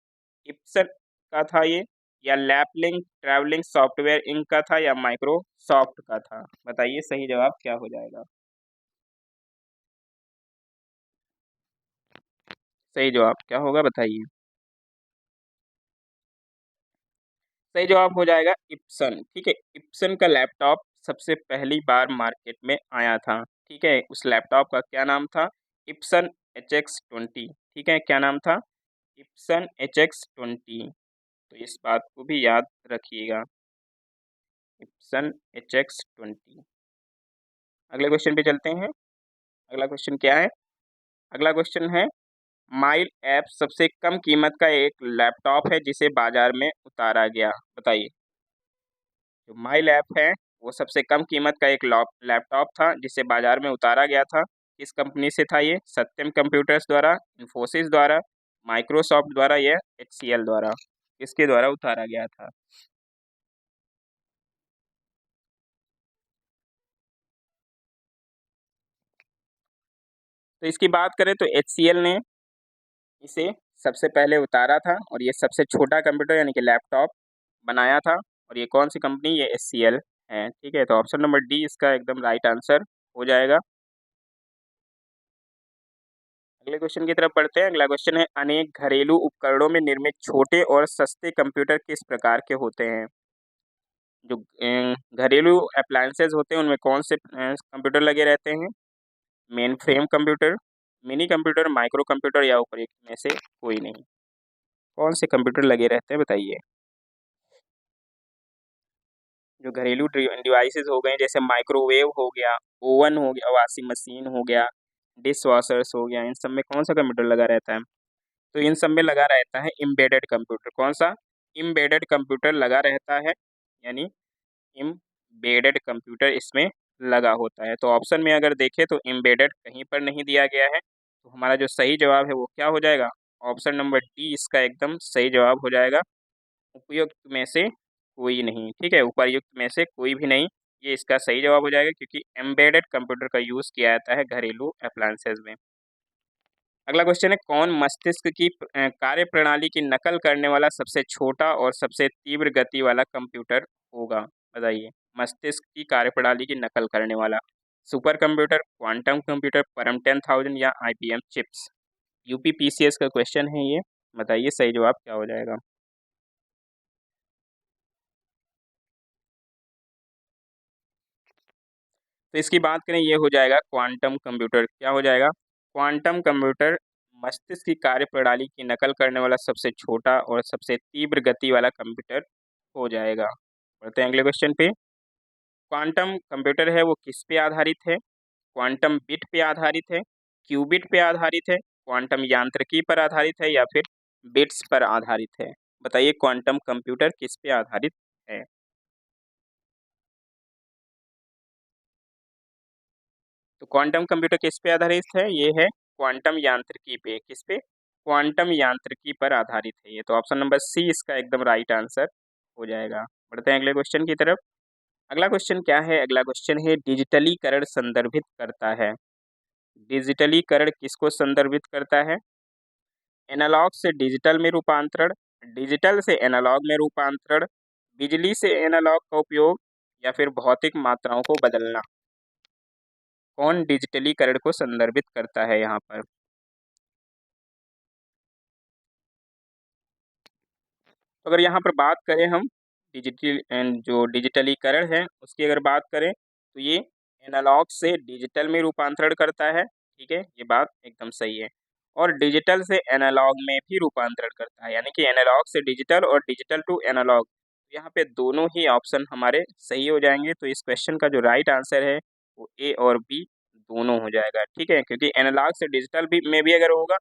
इप्सन का था ये, या लैपलिंग ट्रैवलिंग सॉफ्टवेयर इंक का था, या माइक्रोसॉफ्ट का था? बताइए सही जवाब क्या हो जाएगा। सही जवाब क्या होगा बताइए। सही जवाब हो जाएगा इप्सन, ठीक है। इप्सन का लैपटॉप सबसे पहली बार मार्केट में आया था, ठीक है। उस लैपटॉप का क्या नाम था? इप्सन HX20, ठीक है। क्या नाम था? Ibsen HX20। तो इस बात को भी याद रखिएगा, इप्सन HX20। अगले क्वेश्चन पे चलते हैं। अगला क्वेश्चन क्या है? अगला क्वेश्चन है माइल ऐप सबसे कम कीमत का एक लैपटॉप है जिसे बाजार में उतारा गया। बताइए। जो माइल ऐप है वो सबसे कम कीमत का एक लैपटॉप था जिसे बाजार में उतारा गया था। किस कंपनी से था ये? सत्यम कंप्यूटर्स द्वारा, इन्फोसिस द्वारा, माइक्रोसॉफ्ट द्वारा या HCL द्वारा? किसके द्वारा उतारा गया था? तो इसकी बात करें तो HCL ने इसे सबसे पहले उतारा था और ये सबसे छोटा कंप्यूटर यानी कि लैपटॉप बनाया था। और ये कौन सी कंपनी? ये HCL है, ठीक है। तो ऑप्शन नंबर डी इसका एकदम राइट आंसर हो जाएगा। अगले क्वेश्चन की तरफ बढ़ते हैं। अगला क्वेश्चन है अनेक घरेलू उपकरणों में निर्मित छोटे और सस्ते कंप्यूटर किस प्रकार के होते हैं? जो घरेलू अप्लायंसेज होते हैं उनमें कौन से कंप्यूटर लगे रहते हैं? Main frame computer, mini computer, micro computer या उपयुक्त में से कोई नहीं? कौन से कंप्यूटर लगे रहते हैं बताइए। जो घरेलू डिवाइसेस हो गए जैसे माइक्रोवेव हो गया, ओवन हो गया, वॉशिंग मशीन हो गया, डिश वॉशर्स हो गया, इन सब में कौन सा कंप्यूटर लगा रहता है? तो इन सब में लगा रहता है एम्बेडेड कंप्यूटर। कौन सा? एम्बेडेड कंप्यूटर लगा रहता है, यानी एम्बेडेड कंप्यूटर इसमें लगा होता है। तो ऑप्शन में अगर देखें तो एम्बेडेड कहीं पर नहीं दिया गया है। तो हमारा जो सही जवाब है वो क्या हो जाएगा? ऑप्शन नंबर डी इसका एकदम सही जवाब हो जाएगा। उपयुक्त में से कोई नहीं, ठीक है। उपर्युक्त में से कोई भी नहीं, ये इसका सही जवाब हो जाएगा क्योंकि एम्बेडेड कंप्यूटर का यूज़ किया जाता है घरेलू अप्लायंसेज में। अगला क्वेश्चन है कौन मस्तिष्क की कार्यप्रणाली की नकल करने वाला सबसे छोटा और सबसे तीव्र गति वाला कंप्यूटर होगा? बताइए। मस्तिष्क की कार्यप्रणाली की नकल करने वाला सुपर कंप्यूटर, क्वांटम कंप्यूटर, परम 10,000 या IBM चिप्स? UPPCS का क्वेश्चन है ये। बताइए सही जवाब क्या हो जाएगा। तो इसकी बात करें, ये हो जाएगा क्वांटम कंप्यूटर। क्या हो जाएगा? क्वांटम कंप्यूटर मस्तिष्क की कार्यप्रणाली की नकल करने वाला सबसे छोटा और सबसे तीव्र गति वाला कंप्यूटर हो जाएगा। बढ़ते हैं अगले क्वेश्चन पे। क्वांटम कंप्यूटर है वो किस पे आधारित है? क्वांटम बिट पे आधारित है, क्यूबिट पे आधारित है, क्वांटम यांत्रिकी पर आधारित है या फिर बिट्स पर आधारित है? बताइए क्वांटम कंप्यूटर किस पे आधारित है? तो क्वांटम कंप्यूटर किस पे आधारित है? ये है क्वांटम यांत्रिकी पे। किस पे? क्वांटम यांत्रिकी पर आधारित है ये। तो ऑप्शन नंबर सी इसका एकदम राइट आंसर हो जाएगा। बढ़ते हैं अगले क्वेश्चन की तरफ। अगला क्वेश्चन क्या है? अगला क्वेश्चन है डिजिटलीकरण संदर्भित करता है। डिजिटलीकरण किसको संदर्भित करता है? एनालॉग से डिजिटल में रूपांतरण, डिजिटल से एनालॉग में रूपांतरण, बिजली से एनालॉग का उपयोग या फिर भौतिक मात्राओं को बदलना। कौन डिजिटलीकरण को संदर्भित करता है यहाँ पर? तो अगर यहाँ पर बात करें हम डिजिटल एंड जो डिजिटलीकरण है उसकी अगर बात करें तो ये एनालॉग से डिजिटल में रूपांतरण करता है। ठीक है, ये बात एकदम सही है। और डिजिटल से एनालॉग में भी रूपांतरण करता है, यानी कि एनालॉग से डिजिटल और डिजिटल टू एनालॉग। यहाँ पे दोनों ही ऑप्शन हमारे सही हो जाएंगे। तो इस क्वेश्चन का जो राइट आंसर है वो ए और बी दोनों हो जाएगा। ठीक है, क्योंकि एनालॉग से डिजिटल भी में भी अगर होगा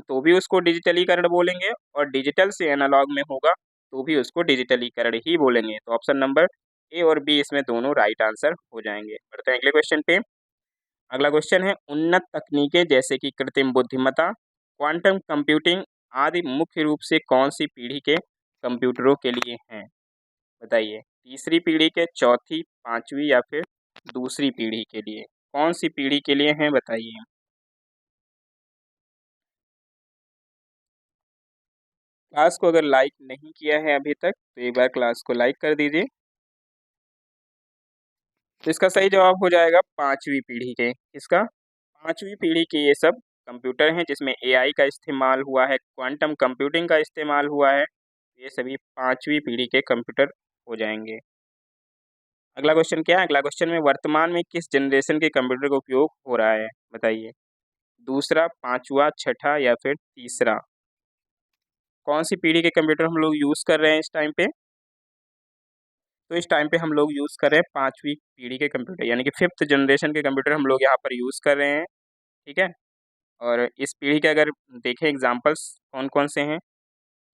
तो भी उसको डिजिटलीकरण बोलेंगे, और डिजिटल से एनालॉग में होगा तो भी उसको डिजिटलीकरण ही बोलेंगे। तो ऑप्शन नंबर ए और बी इसमें दोनों राइट आंसर हो जाएंगे। बढ़ते हैं अगले क्वेश्चन पे। अगला क्वेश्चन है उन्नत तकनीकें जैसे कि कृत्रिम बुद्धिमत्ता, क्वांटम कंप्यूटिंग आदि मुख्य रूप से कौन सी पीढ़ी के कंप्यूटरों के लिए हैं? बताइए, तीसरी पीढ़ी के, चौथी, पांचवी या फिर दूसरी पीढ़ी के लिए? कौन सी पीढ़ी के लिए हैं बताइए? क्लास को अगर लाइक नहीं किया है अभी तक तो एक बार क्लास को लाइक कर दीजिए। तो इसका सही जवाब हो जाएगा पांचवी पीढ़ी के। इसका पांचवी पीढ़ी के ये सब कंप्यूटर हैं जिसमें एआई का इस्तेमाल हुआ है, क्वांटम कंप्यूटिंग का इस्तेमाल हुआ है। ये सभी पांचवी पीढ़ी के कंप्यूटर हो जाएंगे। अगला क्वेश्चन क्या है? अगला क्वेश्चन में वर्तमान में किस जनरेशन के कंप्यूटर का उपयोग हो रहा है? बताइए, दूसरा, पांचवा, छठा या फिर तीसरा? कौन सी पीढ़ी के कंप्यूटर हम लोग यूज़ कर रहे हैं इस टाइम पे? तो इस टाइम पे हम लोग यूज़ कर रहे हैं पांचवी पीढ़ी के कंप्यूटर, यानी कि फिफ्थ जनरेशन के कंप्यूटर हम लोग यहाँ पर यूज़ कर रहे हैं। ठीक है, और इस पीढ़ी के अगर देखें एग्जांपल्स कौन कौन से हैं,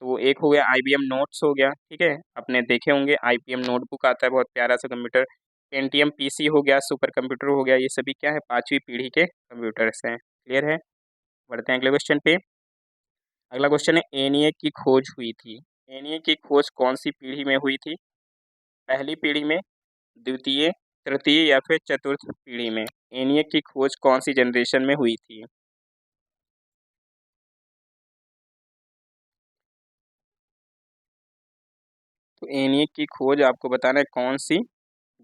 तो एक हो गया IBM नोट्स हो गया। ठीक है, आपने देखे होंगे IBM नोटबुक आता है, बहुत प्यारा सा कंप्यूटर। पेंटियम PC हो गया, सुपर कंप्यूटर हो गया। ये सभी क्या है? पांचवी पीढ़ी के कंप्यूटर्स हैं। क्लियर है? बढ़ते हैं अगले क्वेश्चन पे। अगला क्वेश्चन है ENIAC की खोज हुई थी। ENIAC की खोज कौन सी पीढ़ी में हुई थी? पहली पीढ़ी में, द्वितीय, तृतीय या फिर चतुर्थ पीढ़ी में? ENIAC की खोज कौन सी जनरेशन में हुई थी? तो ENIAC की खोज आपको बताना है कौन सी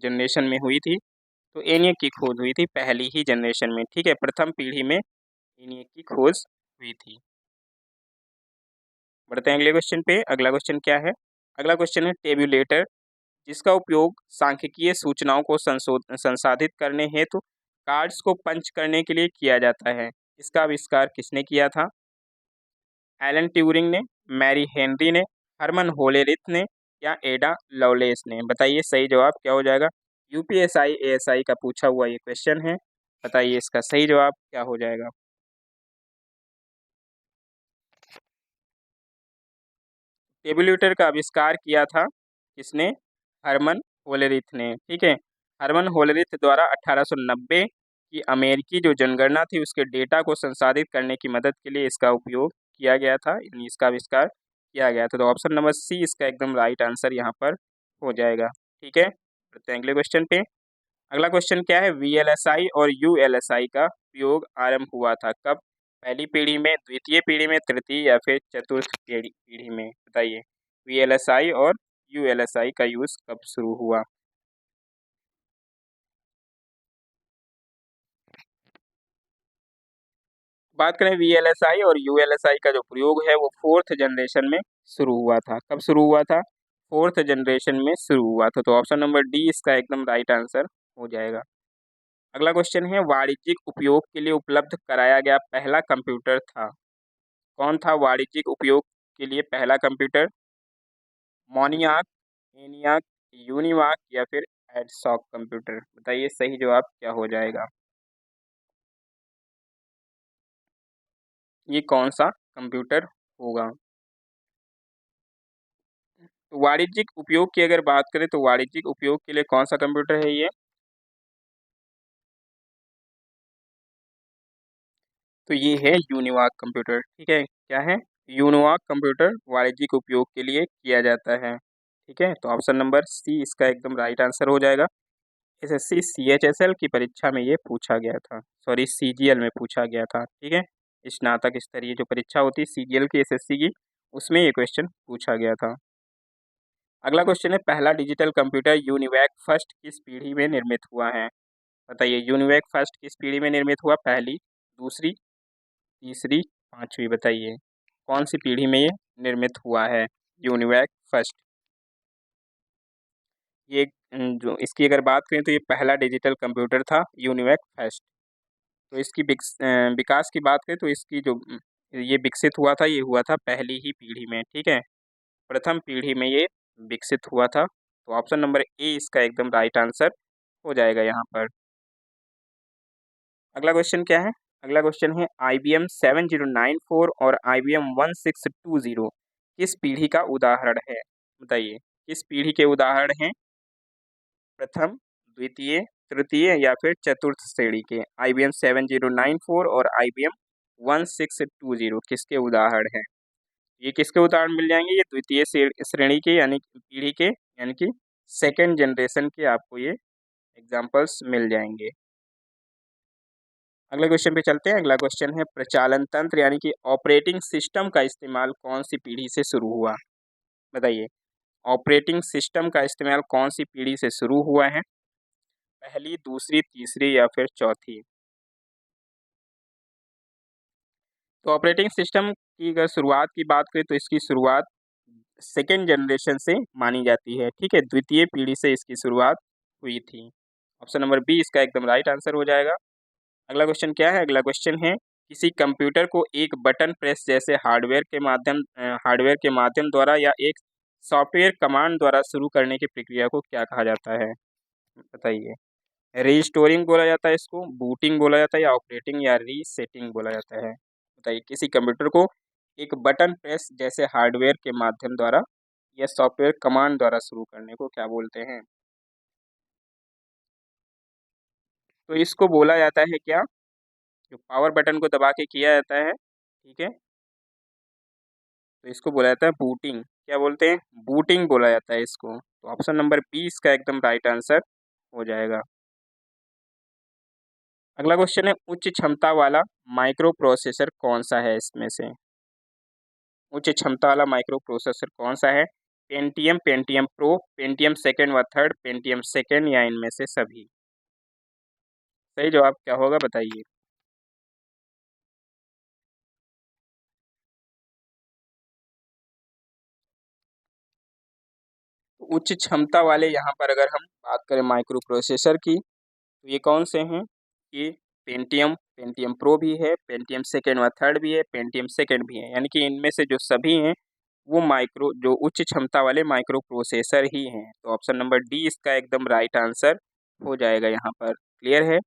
जनरेशन में हुई थी। तो ENIAC की खोज हुई थी पहली ही जनरेशन में। ठीक है, प्रथम पीढ़ी में ENIAC की खोज हुई थी। बढ़ते हैं अगले क्वेश्चन पे। अगला क्वेश्चन क्या है? अगला क्वेश्चन है टेबुलेटर, जिसका उपयोग सांख्यिकीय सूचनाओं को संसाधित करने हेतु कार्ड्स को पंच करने के लिए किया जाता है। इसका आविष्कार किसने किया था? एलन ट्यूरिंग ने, मैरी हेनरी ने, हरमन होलेरिथ ने या एडा लवलेस ने? बताइए सही जवाब क्या हो जाएगा? UPSI ASI का पूछा हुआ ये क्वेश्चन है। बताइए इसका सही जवाब क्या हो जाएगा? टेबुलेटर का आविष्कार किया था किसने? हरमन होलेरिथ ने। ठीक है, हरमन होलेरिथ द्वारा 1890 की अमेरिकी जो जनगणना थी उसके डेटा को संसाधित करने की मदद के लिए इसका उपयोग किया गया था, यानी इसका आविष्कार किया गया था। तो ऑप्शन नंबर सी इसका एकदम राइट आंसर यहाँ पर हो जाएगा। ठीक है, बढ़ते हैं अगले क्वेश्चन पे। अगला क्वेश्चन क्या है? VLSI और ULSI का प्रयोग आरंभ हुआ था कब? पहली पीढ़ी में, द्वितीय पीढ़ी में, तृतीय या फिर चतुर्थ पीढ़ी पीढ़ी में? बताइए, VLSI और ULSI का यूज कब शुरू हुआ? बात करें VLSI और ULSI का जो प्रयोग है वो फोर्थ जनरेशन में शुरू हुआ था। कब शुरू हुआ था? फोर्थ जनरेशन में शुरू हुआ था। तो ऑप्शन नंबर डी इसका एकदम राइट आंसर हो जाएगा। अगला क्वेश्चन है वाणिज्यिक उपयोग के लिए उपलब्ध कराया गया पहला कंप्यूटर था। कौन था वाणिज्यिक उपयोग के लिए पहला कंप्यूटर? मोनियाक, एनियाक, यूनिवाक या फिर एडसॉक कंप्यूटर? बताइए सही जवाब क्या हो जाएगा। ये कौन सा कंप्यूटर होगा? तो वाणिज्यिक उपयोग की अगर बात करें तो वाणिज्यिक उपयोग के लिए कौन सा कंप्यूटर है ये? तो ये है यूनिवाक कंप्यूटर। ठीक है, क्या है? यूनिवाक कंप्यूटर वाणिज्यिक उपयोग के लिए किया जाता है। ठीक है, तो ऑप्शन नंबर सी इसका एकदम राइट आंसर हो जाएगा। एसएससी सीएचएसएल की परीक्षा में ये पूछा गया था, सॉरी सीजीएल में पूछा गया था। ठीक है, स्नातक स्तरीय जो परीक्षा होती है सीजीएल की, एसएससी की, उसमें ये क्वेश्चन पूछा गया था। अगला क्वेश्चन है पहला डिजिटल कंप्यूटर यूनिवैक फर्स्ट किस पीढ़ी में निर्मित हुआ है? बताइए यूनिवैक फर्स्ट किस पीढ़ी में निर्मित हुआ? पहली, दूसरी, तीसरी, पांचवी? बताइए कौन सी पीढ़ी में ये निर्मित हुआ है यूनिवैक फर्स्ट? ये जो इसकी अगर बात करें तो ये पहला डिजिटल कंप्यूटर था यूनिवैक फर्स्ट। तो इसकी विकास की बात करें तो इसकी जो ये विकसित हुआ था, ये हुआ था पहली ही पीढ़ी में। ठीक है, प्रथम पीढ़ी में ये विकसित हुआ था। तो ऑप्शन नंबर ए इसका एकदम राइट आंसर हो जाएगा यहाँ पर। अगला क्वेश्चन क्या है? अगला क्वेश्चन है IBM 7094 और IBM 1620 किस पीढ़ी का उदाहरण है? बताइए किस पीढ़ी के उदाहरण हैं? प्रथम, द्वितीय, तृतीय या फिर चतुर्थ श्रेणी के? IBM 7094 और IBM 1620 किसके उदाहरण हैं? ये किसके उदाहरण मिल जाएंगे? ये द्वितीय श्रेणी के यानी कि पीढ़ी के, यानी कि सेकेंड जनरेशन के आपको ये एग्जाम्पल्स मिल जाएंगे। अगले क्वेश्चन पे चलते हैं। अगला क्वेश्चन है प्रचालन तंत्र यानी कि ऑपरेटिंग सिस्टम का इस्तेमाल कौन सी पीढ़ी से शुरू हुआ? बताइए ऑपरेटिंग सिस्टम का इस्तेमाल कौन सी पीढ़ी से शुरू हुआ है? पहली, दूसरी, तीसरी या फिर चौथी? तो ऑपरेटिंग सिस्टम की अगर शुरुआत की बात करें तो इसकी शुरुआत सेकेंड जनरेशन से मानी जाती है। ठीक है, द्वितीय पीढ़ी से इसकी शुरुआत हुई थी। ऑप्शन नंबर बी इसका एकदम राइट आंसर हो जाएगा। अगला क्वेश्चन क्या है? अगला क्वेश्चन है किसी कंप्यूटर को एक बटन प्रेस जैसे हार्डवेयर के माध्यम द्वारा या एक सॉफ्टवेयर कमांड द्वारा शुरू करने की प्रक्रिया को क्या कहा जाता है? बताइए रीस्टोरिंग बोला जाता है इसको, बूटिंग बोला जाता है या ऑपरेटिंग या रीसेटिंग बोला जाता है? बताइए किसी कंप्यूटर को एक बटन प्रेस जैसे हार्डवेयर के माध्यम द्वारा या सॉफ्टवेयर कमांड द्वारा शुरू करने को क्या बोलते हैं? तो इसको बोला जाता है क्या? जो पावर बटन को दबा के किया जाता है, ठीक है, तो इसको बोला जाता है बूटिंग। क्या बोलते हैं? बूटिंग बोला जाता है इसको। तो ऑप्शन नंबर बी इसका एकदम राइट आंसर हो जाएगा। अगला क्वेश्चन है उच्च क्षमता वाला माइक्रो प्रोसेसर कौन सा है इसमें से? उच्च क्षमता वाला माइक्रो प्रोसेसर कौन सा है? Pentium, Pentium pro, Pentium second व थर्ड, पेंटियम सेकेंड या इनमें से सभी? सही जवाब क्या होगा बताइए। तो उच्च क्षमता वाले यहाँ पर अगर हम बात करें माइक्रो प्रोसेसर की तो ये कौन से हैं? ये पेंटियम, पेंटियम प्रो भी है, पेंटियम सेकेंड व थर्ड भी है, पेंटियम सेकेंड भी है, यानी कि इनमें से जो सभी हैं वो माइक्रो जो उच्च क्षमता वाले माइक्रो प्रोसेसर ही हैं। तो ऑप्शन नंबर डी इसका एकदम राइट आंसर हो जाएगा यहाँ पर। क्लियर है?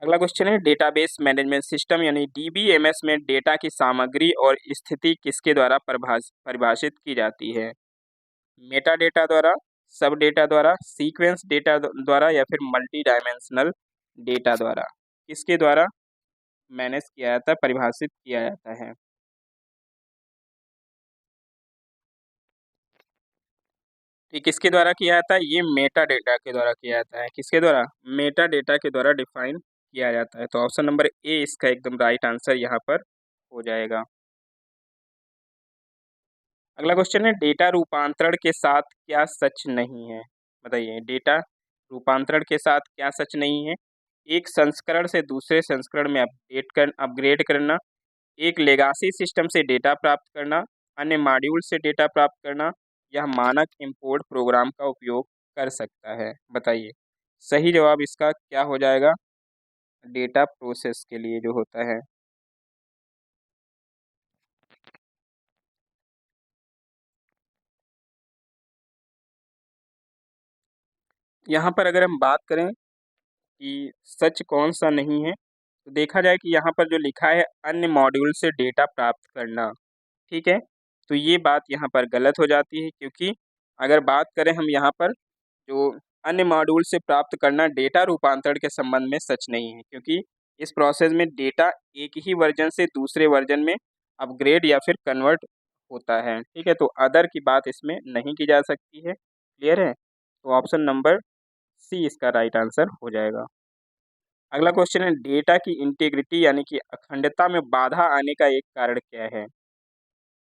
अगला क्वेश्चन है डेटाबेस मैनेजमेंट सिस्टम यानी डीबीएमएस में डेटा की सामग्री और स्थिति किसके द्वारा परिभाषित की जाती है? मेटा डेटा द्वारा, सब डेटा द्वारा, सीक्वेंस डेटा द्वारा या फिर मल्टी डायमेंशनल डेटा द्वारा? किसके द्वारा मैनेज किया जाता है, परिभाषित किया जाता है? ये किसके द्वारा किया जाता है? ये मेटा डेटा के द्वारा किया जाता है। किसके द्वारा? मेटा डेटा के द्वारा डिफाइन किया जाता है। तो ऑप्शन नंबर ए इसका एकदम राइट आंसर यहाँ पर हो जाएगा। अगला क्वेश्चन है डेटा रूपांतरण के साथ क्या सच नहीं है? बताइए डेटा रूपांतरण के साथ क्या सच नहीं है? एक संस्करण से दूसरे संस्करण में अपग्रेड करना, एक लेगासी सिस्टम से डेटा प्राप्त करना, अन्य मॉड्यूल से डेटा प्राप्त करना, यह मानक इंपोर्ट प्रोग्राम का उपयोग कर सकता है? बताइए सही जवाब इसका क्या हो जाएगा? डेटा प्रोसेस के लिए जो होता है। यहाँ पर अगर हम बात करें कि सच कौन सा नहीं है, तो देखा जाए कि यहाँ पर जो लिखा है अन्य मॉड्यूल से डेटा प्राप्त करना, ठीक है? तो ये बात यहाँ पर गलत हो जाती है, क्योंकि अगर बात करें हम यहाँ पर जो अन्य मॉड्यूल से प्राप्त करना डेटा रूपांतरण के संबंध में सच नहीं है, क्योंकि इस प्रोसेस में डेटा एक ही वर्जन से दूसरे वर्जन में अपग्रेड या फिर कन्वर्ट होता है, ठीक है? तो अदर की बात इसमें नहीं की जा सकती है। क्लियर है? तो ऑप्शन नंबर सी इसका राइट आंसर हो जाएगा। अगला क्वेश्चन है, डेटा की इंटीग्रिटी यानी कि अखंडता में बाधा आने का एक कारण क्या है?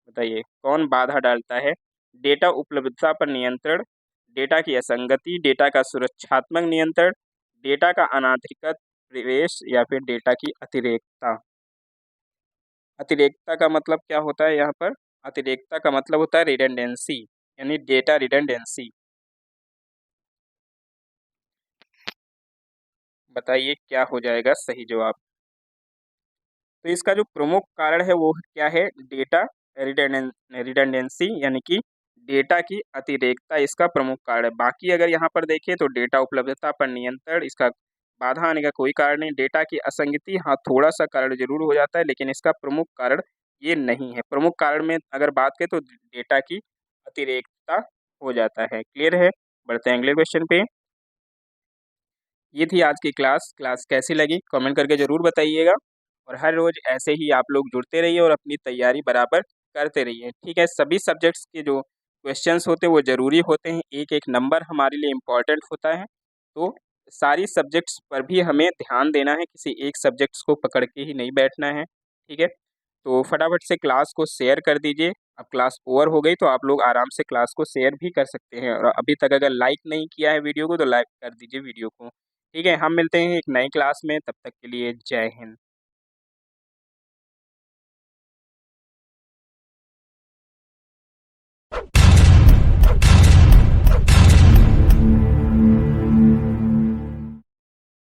बताइए, कौन बाधा डालता है? डेटा उपलब्धता पर नियंत्रण, डेटा की असंगति, डेटा का सुरक्षात्मक नियंत्रण, डेटा का अनाधिकृत प्रवेश या फिर डेटा की अतिरेकता। अतिरेकता का मतलब क्या होता है यहाँ पर? अतिरेकता का मतलब होता है रिडंडेंसी, यानी डेटा रिडंडेंसी। बताइए क्या हो जाएगा सही जवाब? तो इसका जो प्रमुख कारण है वो क्या है? डेटा रिडंडेंसी यानी कि डेटा की अतिरेकता इसका प्रमुख कारण है। बाकी अगर यहाँ पर देखें तो डेटा उपलब्धता पर नियंत्रण इसका बाधा आने का कोई कारण नहीं। डेटा की असंगति हाँ थोड़ा सा कारण जरूर हो जाता है, लेकिन इसका प्रमुख कारण ये नहीं है। प्रमुख कारण में अगर बात करें तो डेटा की अतिरेकता हो जाता है। क्लियर है? बढ़ते हैं अगले क्वेश्चन पे। ये थी आज की क्लास। क्लास कैसी लगी कमेंट करके ज़रूर बताइएगा, और हर रोज़ ऐसे ही आप लोग जुड़ते रहिए और अपनी तैयारी बराबर करते रहिए, ठीक है? सभी सब्जेक्ट्स के जो क्वेश्चंस होते हैं वो ज़रूरी होते हैं, एक एक नंबर हमारे लिए इम्पॉर्टेंट होता है, तो सारी सब्जेक्ट्स पर भी हमें ध्यान देना है, किसी एक सब्जेक्ट्स को पकड़ के ही नहीं बैठना है, ठीक है? तो फटाफट से क्लास को शेयर कर दीजिए। अब क्लास ओवर हो गई तो आप लोग आराम से क्लास को शेयर भी कर सकते हैं, और अभी तक अगर लाइक नहीं किया है वीडियो को तो लाइक कर दीजिए वीडियो को। ठीक है, हम मिलते हैं एक नई क्लास में, तब तक के लिए जय हिंद।